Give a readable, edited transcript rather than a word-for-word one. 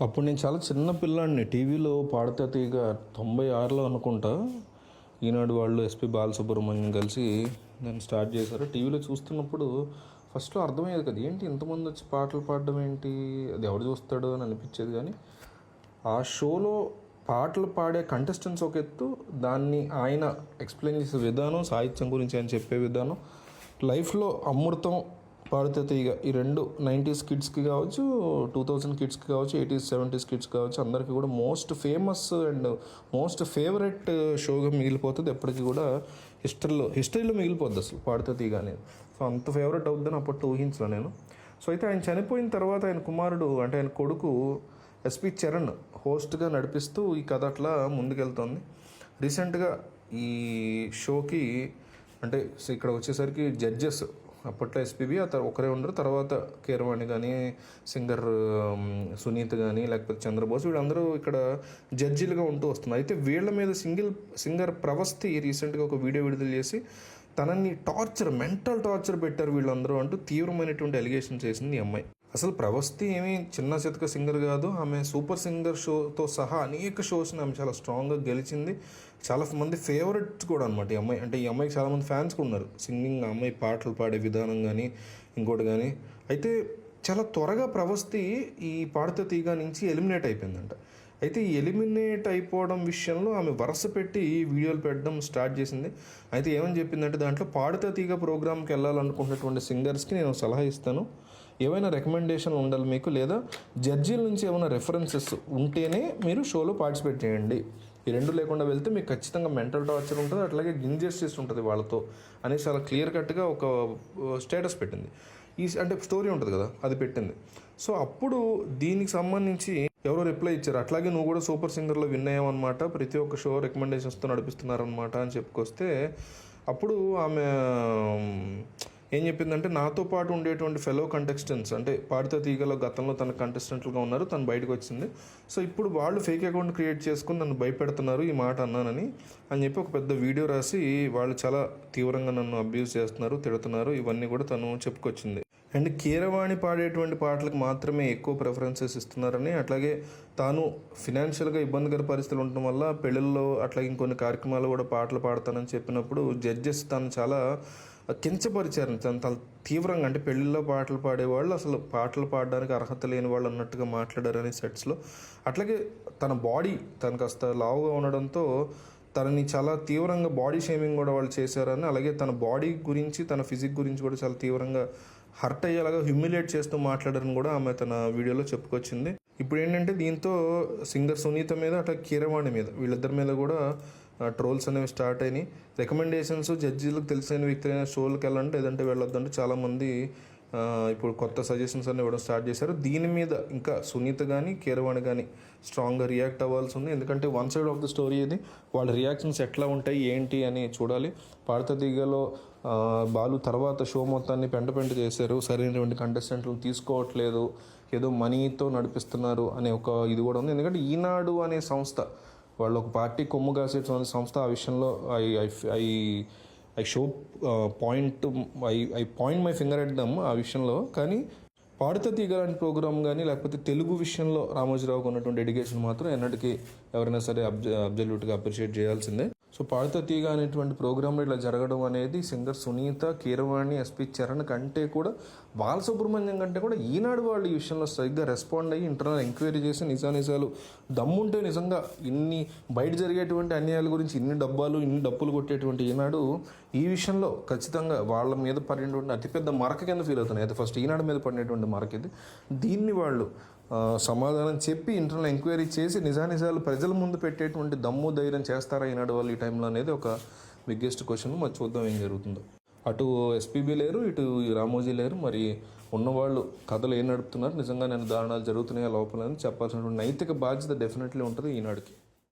అప్పుడు నేను చాలా చిన్న పిల్లాడిని. టీవీలో పాడితే తీగ 96లో అనుకుంటా ఈనాడు వాళ్ళు ఎస్పి బాలసుబ్రహ్మణ్యం కలిసి నేను స్టార్ట్ చేశారు. టీవీలో చూస్తున్నప్పుడు ఫస్ట్లో అర్థమయ్యేది కదా, ఏంటి ఇంతమంది వచ్చి పాటలు పాడడం ఏంటి, అది ఎవడు చూస్తాడు అని అనిపించేది. కానీ ఆ షోలో పాటలు పాడే కంటెస్టెంట్స్ ఒక ఎత్తు, దాన్ని ఆయన ఎక్స్ప్లెయిన్ చేసే విధానం, సాహిత్యం గురించి ఆయన చెప్పే విధానం, లైఫ్లో అమృతం, పాడితే తీగ ఈ రెండు 90s కిడ్స్కి కావచ్చు, 2000 కిడ్స్కి కావచ్చు, 80s 70s కిడ్స్ కావచ్చు, అందరికీ కూడా most famous and most favourite షోగా మిగిలిపోతుంది. ఎప్పటికీ కూడా హిస్టరీలో మిగిలిపోద్ది అసలు పాడితే తీగ అనేది. సో అంత ఫేవరెట్ అవుద్దని అప్పట్లో ఊహించలే నేను. సో అయితే ఆయన చనిపోయిన తర్వాత ఆయన కుమారుడు అంటే ఆయన కొడుకు ఎస్పి చరణ్ హోస్ట్గా నడిపిస్తూ ఈ కథ అట్లా ముందుకెళ్తుంది. రీసెంట్గా ఈ షోకి అంటే ఇక్కడ వచ్చేసరికి జడ్జెస్ అప్పట్లో ఎస్పీబీ ఒకరే ఉండరు, తర్వాత కీరవాణి కానీ, సింగర్ సునీత్ కానీ, లేకపోతే చంద్రబోస్, వీళ్ళందరూ ఇక్కడ జడ్జీలుగా ఉంటూ వస్తున్నారు. అయితే వీళ్ళ మీద సింగర్ ప్రవస్తి రీసెంట్గా ఒక వీడియో విడుదల చేసి తనని మెంటల్ టార్చర్ పెట్టారు వీళ్ళందరూ అంటూ తీవ్రమైనటువంటి ఎలిగేషన్ చేసింది ఈ అమ్మాయి. అసలు ప్రవస్తి ఏమీ చిన్న చితక సింగర్ కాదు, ఆమె సూపర్ సింగర్ షోతో సహా అనేక షోస్ని ఆమె చాలా స్ట్రాంగ్గా గెలిచింది. చాలా మంది ఫేవరెట్స్ కూడా అనమాట ఈ అమ్మాయి. అంటే ఈ అమ్మాయికి చాలామంది ఫ్యాన్స్ కూడా ఉన్నారు. సింగింగ్, ఆ అమ్మాయి పాటలు పాడే విధానం కానీ ఇంకోటి కానీ. అయితే చాలా త్వరగా ప్రవస్తి ఈ పాడితే తీగ నుంచి ఎలిమినేట్ అయిపోయిందంట. అయితే ఈ ఎలిమినేట్ అయిపోవడం విషయంలో ఆమె వరుస పెట్టి వీడియోలు పెట్టడం స్టార్ట్ చేసింది. అయితే ఏమని చెప్పిందంటే, దాంట్లో పాడితే తీగ ప్రోగ్రామ్కి వెళ్ళాలనుకున్నటువంటి సింగర్స్కి నేను సలహా ఇస్తాను, ఏవైనా రికమెండేషన్లు ఉండాలి మీకు, లేదా జడ్జీల నుంచి ఏమైనా రెఫరెన్సెస్ ఉంటేనే మీరు షోలో పార్టిసిపేట్ చేయండి. ఈ రెండు లేకుండా వెళ్తే మీకు ఖచ్చితంగా మెంటల్ టార్చర్ ఉంటుంది, అట్లాగే ఇన్జస్టిస్ ఉంటుంది వాళ్ళతో అనేసి చాలా క్లియర్ కట్గా ఒక స్టేటస్ పెట్టింది. అంటే స్టోరీ ఉంటుంది కదా, అది పెట్టింది. సో అప్పుడు దీనికి సంబంధించి ఎవరో రిప్లై ఇచ్చారు, అట్లాగే నువ్వు కూడా సూపర్ సింగర్లో విన్ అయ్యావన్నమాట, ప్రతి ఒక్క షో రికమెండేషన్స్తో నడిపిస్తున్నారనమాట అని చెప్పుకొస్తే, అప్పుడు ఆమె ఏం చెప్పిందంటే, నాతో పాటు ఉండేటువంటి ఫెలో కంటెస్టెంట్స్ అంటే పాడితే తీగలో గతంలో తన కంటెస్టెంట్లుగా ఉన్నారు, తను బయటకు వచ్చింది. సో ఇప్పుడు వాళ్ళు ఫేక్ అకౌంట్ క్రియేట్ చేసుకుని నన్ను భయపెడుతున్నారు ఈ మాట అన్నానని చెప్పి ఒక పెద్ద వీడియో రాసి వాళ్ళు చాలా తీవ్రంగా నన్ను అబ్యూజ్ చేస్తున్నారు, తిడుతున్నారు, ఇవన్నీ కూడా తను చెప్పుకొచ్చింది. అండ్ కీరవాణి పాడేటువంటి పాటలకు మాత్రమే ఎక్కువ ప్రిఫరెన్సెస్ ఇస్తున్నారని, అట్లాగే తాను ఫినాన్షియల్గా ఇబ్బందికర పరిస్థితులు ఉండటం వల్ల పెళ్ళిళ్ళలో అట్లాగే ఇంకొన్ని కార్యక్రమాలు కూడా పాటలు పాడతానని చెప్పినప్పుడు జడ్జెస్ తాను చాలా కించపరిచారు చాలా తీవ్రంగా. అంటే పెళ్ళిళ్ళలో పాటలు పాడేవాళ్ళు అసలు పాటలు పాడడానికి అర్హత లేని వాళ్ళు అన్నట్టుగా మాట్లాడారని సెట్స్లో. అట్లాగే తన బాడీ తను కాస్త లావుగా ఉండడంతో తనని చాలా తీవ్రంగా బాడీ షేమింగ్ కూడా వాళ్ళు చేశారని, అలాగే తన బాడీ గురించి తన ఫిజిక్ గురించి కూడా చాలా తీవ్రంగా హర్ట్ అయ్యేలాగా హ్యూమిలేట్ చేస్తూ మాట్లాడారని కూడా ఆమె తన వీడియోలో చెప్పుకొచ్చింది. ఇప్పుడు ఏంటంటే దీంతో సింగర్ సునీత మీద అట్లా కీరవాణి మీద వీళ్ళిద్దరి మీద కూడా ట్రోల్స్ అనేవి స్టార్ట్ అయినాయి. రికమెండేషన్స్ జడ్జీలకు తెలిసిన వ్యక్తులైన షోలకు వెళ్ళండి లేదంటే వెళ్ళొద్దంటే చాలామంది ఇప్పుడు కొత్త సజెషన్స్ అన్ని ఇవ్వడం స్టార్ట్ చేశారు. దీని మీద ఇంకా సునీత కానీ కీరవాణి కానీ స్ట్రాంగ్గా రియాక్ట్ అవ్వాల్సి ఉంది. ఎందుకంటే one side of the story ఇది, వాళ్ళ రియాక్షన్స్ ఎట్లా ఉంటాయి ఏంటి అని చూడాలి. పాడితే తీగలో బాలు తర్వాత షో మొత్తాన్ని పెంట చేశారు, సరైనటువంటి కంటెస్టెంట్లు తీసుకోవట్లేదు, ఏదో మనీతో నడిపిస్తున్నారు అనే ఒక ఇది కూడా ఉంది. ఎందుకంటే ఈనాడు అనే సంస్థ వాళ్ళు ఒక పార్టీ కొమ్ము కాసేటువంటి సంస్థ. ఆ విషయంలో I show point I point my finger at them ఆ విషయంలో. కానీ పాడితే తీగ లాంటి ప్రోగ్రామ్ కానీ లేకపోతే తెలుగు విషయంలో రామోజీరావుకు ఉన్నటువంటి డెడికేషన్ మాత్రం ఎన్నటికీ ఎవరైనా సరే అబ్జల్యూట్గా అప్రిషియేట్ చేయాల్సిందే. సో పాడితే తీగ అనేటువంటి ప్రోగ్రాంలో ఇట్లా జరగడం అనేది సింగర్ సునీత, కీరవాణి, ఎస్పి చరణ్ కంటే కూడా, బాలసుబ్రహ్మణ్యం కంటే కూడా ఈనాడు వాళ్ళు ఈ విషయంలో సరిగ్గా రెస్పాండ్ అయ్యి ఇంటర్నల్ ఎంక్వైరీ చేసి నిజాలు దమ్ముంటే నిజంగా ఇన్ని బయట జరిగేటువంటి అన్యాయాల గురించి ఇన్ని డప్పులు కొట్టేటువంటి ఈనాడు ఈ విషయంలో ఖచ్చితంగా వాళ్ళ మీద పడినటువంటి అతిపెద్ద మరక కింద ఫీల్ అవుతున్నాయి. అయితే ఫస్ట్ ఈనాడు మీద పడినటువంటి మరక ఇది. దీన్ని వాళ్ళు సమాధానం చెప్పి ఇంటర్నల్ ఎంక్వైరీ చేసి నిజాలు ప్రజల ముందు పెట్టేటువంటి దమ్ము ధైర్యం చేస్తారా ఈనాడు వాళ్ళు ఈ టైంలో అనేది ఒక బిగ్గెస్ట్ క్వశ్చన్. మరి చూద్దాం ఏం జరుగుతుందో. అటు ఎస్పీబీ లేరు, ఇటు రామోజీ లేరు. మరి ఉన్నవాళ్ళు కథలు ఏం నడుపుతున్నారు, నిజంగా నేను దారుణాలు జరుగుతున్నాయా లోపల అని చెప్పాల్సినటువంటి నైతిక బాధ్యత డెఫినెట్లీ ఉంటుంది ఈనాడుకి.